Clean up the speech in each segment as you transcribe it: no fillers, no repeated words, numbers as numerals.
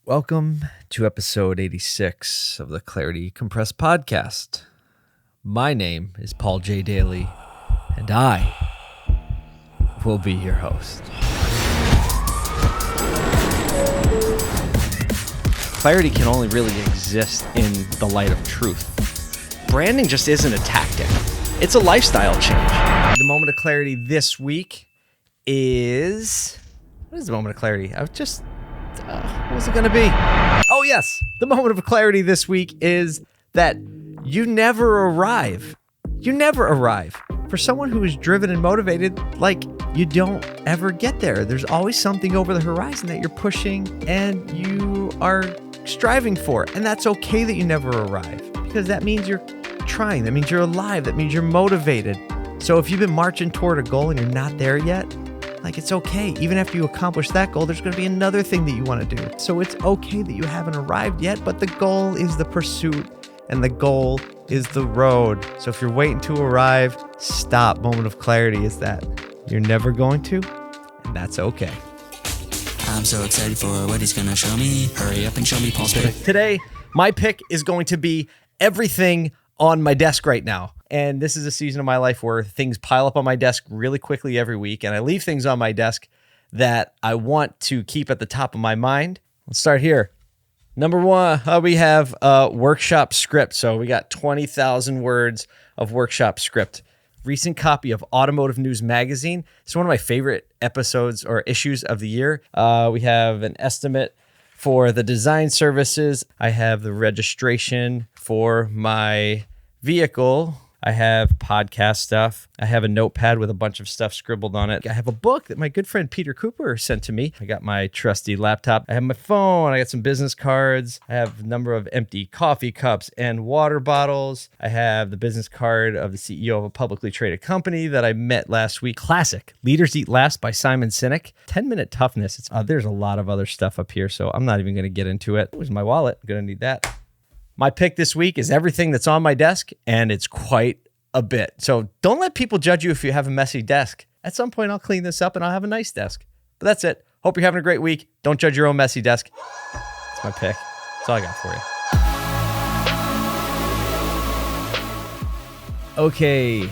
Welcome to episode 86 of the Clarity Compressed podcast. My name is Paul J. Daly, and I will be your host. Clarity can only really exist in the light of truth. Branding just isn't a tactic. It's a lifestyle change. The moment of clarity this week is... What is the moment of clarity? What was it going to be? Oh, yes. The moment of clarity this week is that you never arrive. You never arrive. For someone who is driven and motivated, you don't ever get there. There's always something over the horizon that you're pushing and you are striving for. And that's okay that you never arrive because that means you're trying. That means you're alive. That means you're motivated. So if you've been marching toward a goal and you're not there yet, it's okay. Even after you accomplish that goal, there's going to be another thing that you want to do. So it's okay that you haven't arrived yet, but the goal is the pursuit and the goal is the road. So if you're waiting to arrive, stop. Moment of clarity is that you're never going to, and that's okay. I'm so excited for what he's going to show me. Hurry up and show me Paul's pick. Today, my pick is going to be everything on my desk right now. And this is a season of my life where things pile up on my desk really quickly every week. And I leave things on my desk that I want to keep at the top of my mind. Let's start here. Number one, we have a workshop script. So we got 20,000 words of workshop script. Recent copy of Automotive News Magazine. It's one of my favorite episodes or issues of the year. We have an estimate for the design services. I have the registration for my vehicle. I have podcast stuff. I have a notepad with a bunch of stuff scribbled on it. I have a book that my good friend Peter Cooper sent to me. I got my trusty laptop. I have my phone. I got some business cards. I have a number of empty coffee cups and water bottles. I have the business card of the CEO of a publicly traded company that I met last week. Classic. Leaders Eat Last by Simon Sinek. 10-minute toughness. There's a lot of other stuff up here, so I'm not even going to get into it. Where's my wallet? I'm going to need that. My pick this week is everything that's on my desk, and it's quite a bit. So don't let people judge you if you have a messy desk. At some point, I'll clean this up and I'll have a nice desk. But that's it. Hope you're having a great week. Don't judge your own messy desk. That's my pick. That's all I got for you. Okay,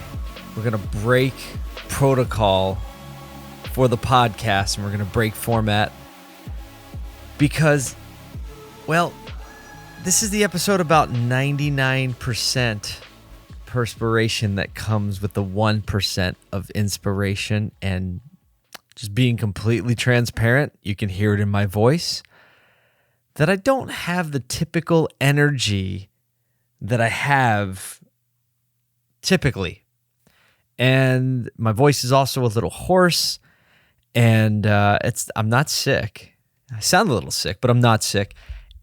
we're going to break protocol for the podcast, and we're going to break format because, this is the episode about 99% perspiration that comes with the 1% of inspiration. And just being completely transparent, you can hear it in my voice, that I don't have the typical energy that I have typically. And my voice is also a little hoarse, and I'm not sick. I sound a little sick, but I'm not sick.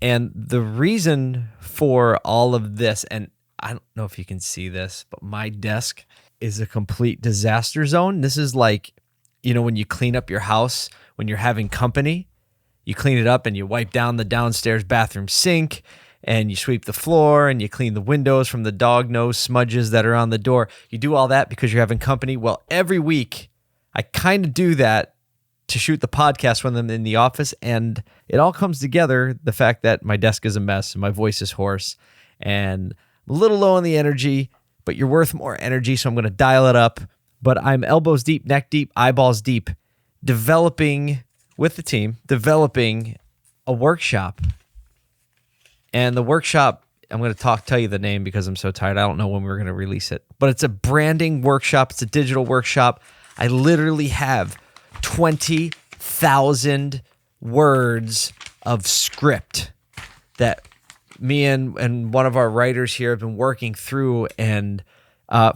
And the reason for all of this, and I don't know if you can see this, but my desk is a complete disaster zone. This is like, when you clean up your house, when you're having company, you clean it up and you wipe down the downstairs bathroom sink and you sweep the floor and you clean the windows from the dog nose smudges that are on the door. You do all that because you're having company. Well, every week I kind of do that to shoot the podcast when I'm in the office, and it all comes together, the fact that my desk is a mess and my voice is hoarse and I'm a little low on the energy, but you're worth more energy, so I'm going to dial it up. But I'm elbows deep, neck deep, eyeballs deep, developing with the team, developing a workshop. And the workshop, I'm going to tell you the name because I'm so tired. I don't know when we're going to release it, but it's a branding workshop. It's a digital workshop. I literally have 20,000 words of script that me and one of our writers here have been working through, and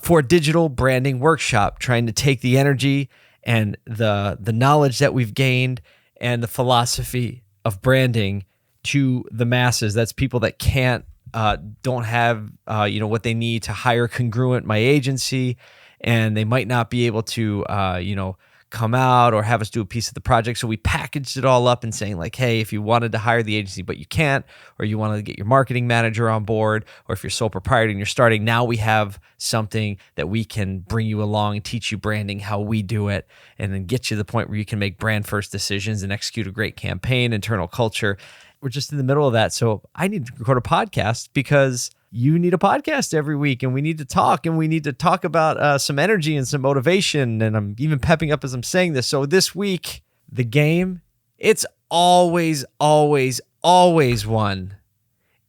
for a digital branding workshop, trying to take the energy and the knowledge that we've gained and the philosophy of branding to the masses. That's people that don't have what they need to hire congruent my agency, and they might not be able to come out or have us do a piece of the project. So we packaged it all up and saying hey, if you wanted to hire the agency but you can't, or you wanted to get your marketing manager on board, or if you're sole proprietor and you're starting, now we have something that we can bring you along and teach you branding, how we do it, and then get you to the point where you can make brand first decisions and execute a great campaign, internal culture. we're just in the middle of that. So I need to record a podcast because you need a podcast every week, and we need to talk, about some energy and some motivation. And I'm even pepping up as I'm saying this. So this week, the game, it's always, always, always won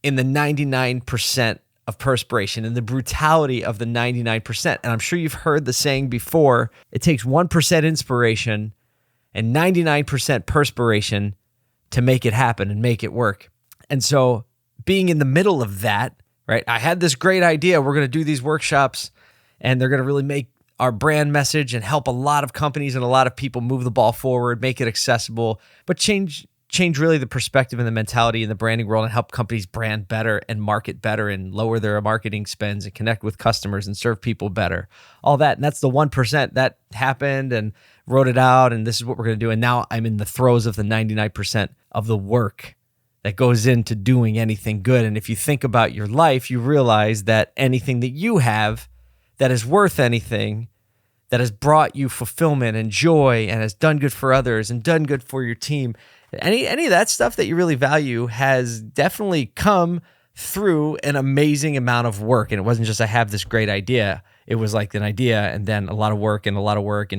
in the 99% of perspiration and the brutality of the 99%. And I'm sure you've heard the saying before, it takes 1% inspiration and 99% perspiration to make it happen and make it work. And so being in the middle of that, right? I had this great idea. We're going to do these workshops and they're going to really make our brand message and help a lot of companies and a lot of people move the ball forward, make it accessible, but change really the perspective and the mentality in the branding world and help companies brand better and market better and lower their marketing spends and connect with customers and serve people better. All that. And that's the 1% that happened and wrote it out. And this is what we're going to do. And now I'm in the throes of the 99% of the work that goes into doing anything good. And if you think about your life, you realize that anything that you have that is worth anything, that has brought you fulfillment and joy and has done good for others and done good for your team, any of that stuff that you really value has definitely come through an amazing amount of work. And it wasn't just I have this great idea. It was like an idea and then a lot of work and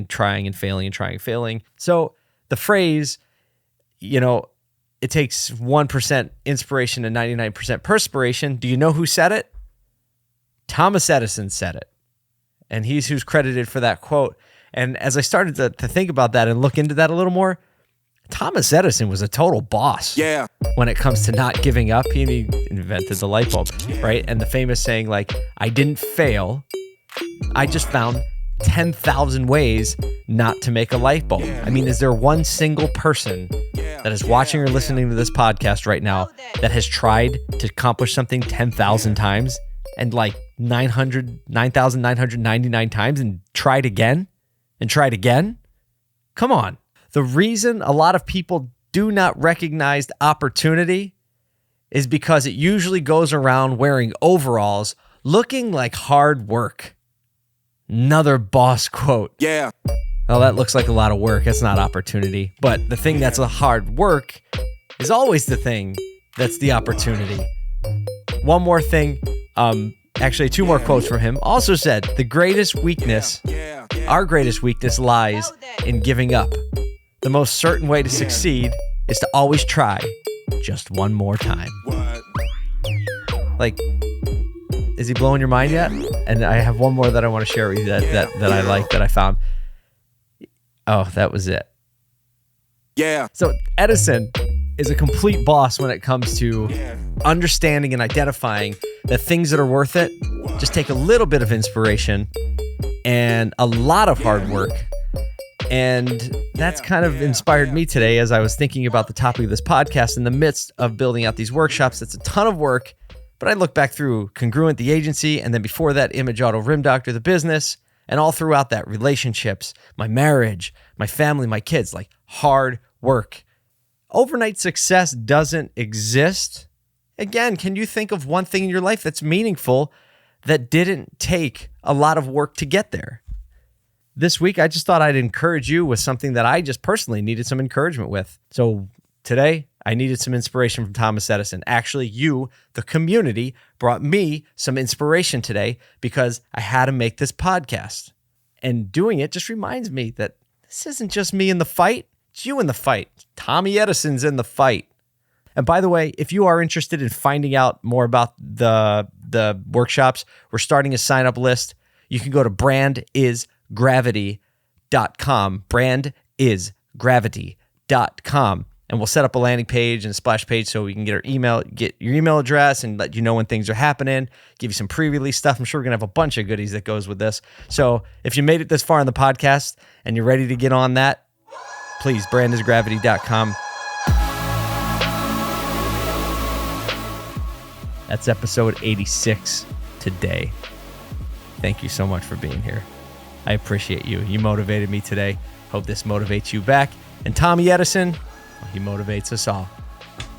trying and failing and trying and failing. So the phrase, it takes 1% inspiration and 99% perspiration. Do you know who said it? Thomas Edison said it. And he's who's credited for that quote. And as I started to think about that and look into that a little more, Thomas Edison was a total boss. Yeah. When it comes to not giving up, he invented the light bulb, right? And the famous saying, like, I didn't fail. I just found 10,000 ways not to make a light bulb. I mean, is there one single person that is watching or listening to this podcast right now that has tried to accomplish something 10,000 times and like 9,999 times and tried again and tried again? Come on. The reason a lot of people do not recognize opportunity is because it usually goes around wearing overalls looking like hard work. Another boss quote. Yeah. Well, that looks like a lot of work. That's not opportunity. But the thing that's a hard work is always the thing that's the opportunity. One more thing. Actually, two more quotes from him. Also said, the greatest weakness, our greatest weakness lies in giving up. The most certain way to succeed is to always try just one more time. Like, is he blowing your mind yet? And I have one more that I want to share with you that I like, that I found. Oh, that was it. Yeah. So Edison is a complete boss when it comes to understanding and identifying that things that are worth it just take a little bit of inspiration and a lot of hard work. And that's kind of inspired me today as I was thinking about the topic of this podcast in the midst of building out these workshops. It's a ton of work, but I look back through Congruent, the agency, and then before that, Image Auto Rim Doctor, the business, and all throughout that, relationships, my marriage, my family, my kids, like hard work. Overnight success doesn't exist. Again, can you think of one thing in your life that's meaningful that didn't take a lot of work to get there? This week, I just thought I'd encourage you with something that I just personally needed some encouragement with. So today, I needed some inspiration from Thomas Edison. Actually, you, the community, brought me some inspiration today because I had to make this podcast. And doing it just reminds me that this isn't just me in the fight. It's you in the fight. Tommy Edison's in the fight. And by the way, if you are interested in finding out more about the workshops, we're starting a sign-up list. You can go to brandisgravity.com, brandisgravity.com. And we'll set up a landing page and a splash page so we can get your email address and let you know when things are happening, give you some pre-release stuff. I'm sure we're going to have a bunch of goodies that goes with this. So if you made it this far in the podcast and you're ready to get on that, please, brandisgravity.com. That's episode 86 today. Thank you so much for being here. I appreciate you. You motivated me today. Hope this motivates you back. And Tommy Edison, well, he motivates us all.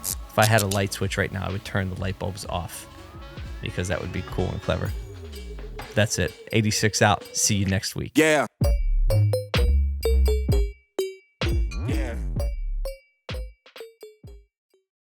If I had a light switch right now, I would turn the light bulbs off because that would be cool and clever. That's it. 86 out. See you next week. Yeah.